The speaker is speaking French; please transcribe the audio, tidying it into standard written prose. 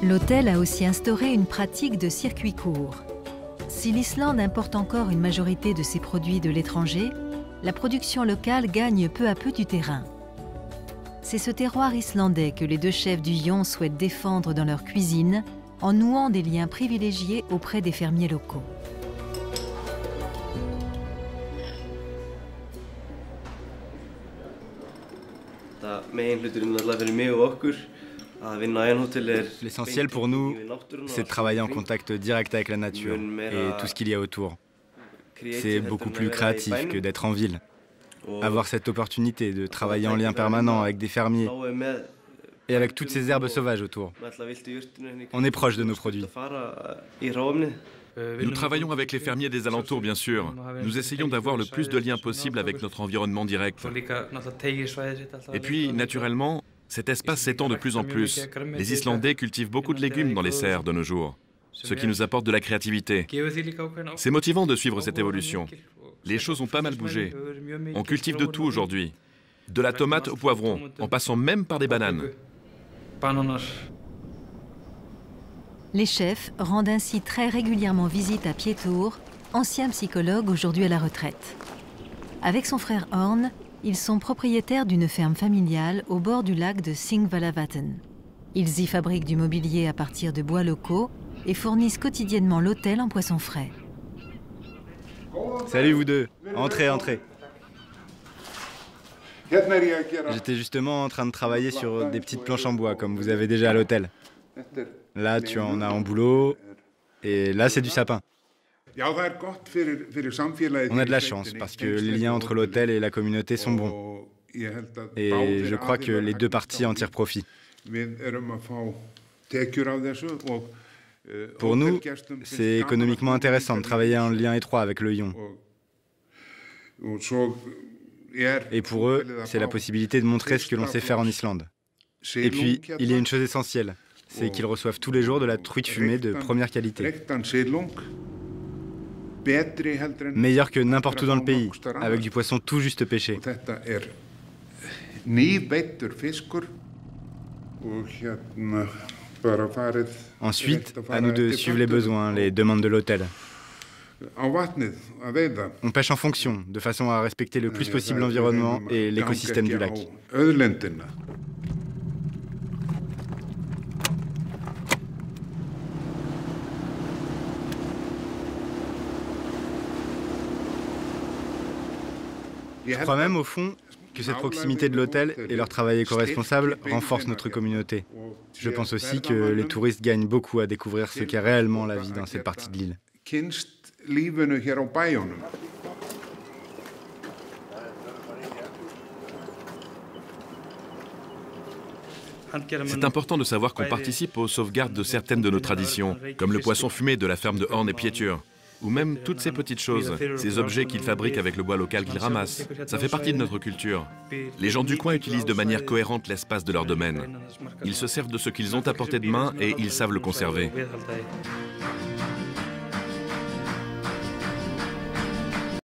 L'hôtel a aussi instauré une pratique de circuit court. Si l'Islande importe encore une majorité de ses produits de l'étranger, la production locale gagne peu à peu du terrain. C'est ce terroir islandais que les deux chefs du Lion souhaitent défendre dans leur cuisine en nouant des liens privilégiés auprès des fermiers locaux. L'essentiel pour nous, c'est de travailler en contact direct avec la nature et tout ce qu'il y a autour. C'est beaucoup plus créatif que d'être en ville. Avoir cette opportunité de travailler en lien permanent avec des fermiers et avec toutes ces herbes sauvages autour. On est proche de nos produits. Nous travaillons avec les fermiers des alentours, bien sûr. Nous essayons d'avoir le plus de liens possible avec notre environnement direct. Et puis, naturellement, cet espace s'étend de plus en plus. Les Islandais cultivent beaucoup de légumes dans les serres de nos jours, ce qui nous apporte de la créativité. C'est motivant de suivre cette évolution. Les choses ont pas mal bougé. On cultive de tout aujourd'hui. De la tomate au poivron, en passant même par des bananes. Les chefs rendent ainsi très régulièrement visite à Pétur, ancien psychologue aujourd'hui à la retraite. Avec son frère Horn, ils sont propriétaires d'une ferme familiale au bord du lac de Thingvallavatn. Ils y fabriquent du mobilier à partir de bois locaux et fournissent quotidiennement l'hôtel en poissons frais. Salut vous deux, entrez, entrez. J'étais justement en train de travailler sur des petites planches en bois, comme vous avez déjà à l'hôtel. Là, tu en as en boulot, et là, c'est du sapin. On a de la chance, parce que les liens entre l'hôtel et la communauté sont bons. Et je crois que les deux parties en tirent profit. Pour nous, c'est économiquement intéressant de travailler en lien étroit avec le Lion. Et pour eux, c'est la possibilité de montrer ce que l'on sait faire en Islande. Et puis, il y a une chose essentielle, c'est qu'ils reçoivent tous les jours de la truite fumée de première qualité. Meilleure que n'importe où dans le pays, avec du poisson tout juste pêché. Ensuite, à nous de suivre les besoins, les demandes de l'hôtel. On pêche en fonction, de façon à respecter le plus possible l'environnement et l'écosystème du lac. Je crois même, au fond, que cette proximité de l'hôtel et leur travail éco-responsable renforcent notre communauté. Je pense aussi que les touristes gagnent beaucoup à découvrir ce qu'est réellement la vie dans cette partie de l'île. C'est important de savoir qu'on participe aux sauvegardes de certaines de nos traditions, comme le poisson fumé de la ferme de Horn et Pétur, ou même toutes ces petites choses, ces objets qu'ils fabriquent avec le bois local qu'ils ramassent. Ça fait partie de notre culture. Les gens du coin utilisent de manière cohérente l'espace de leur domaine. Ils se servent de ce qu'ils ont à portée de main et ils savent le conserver.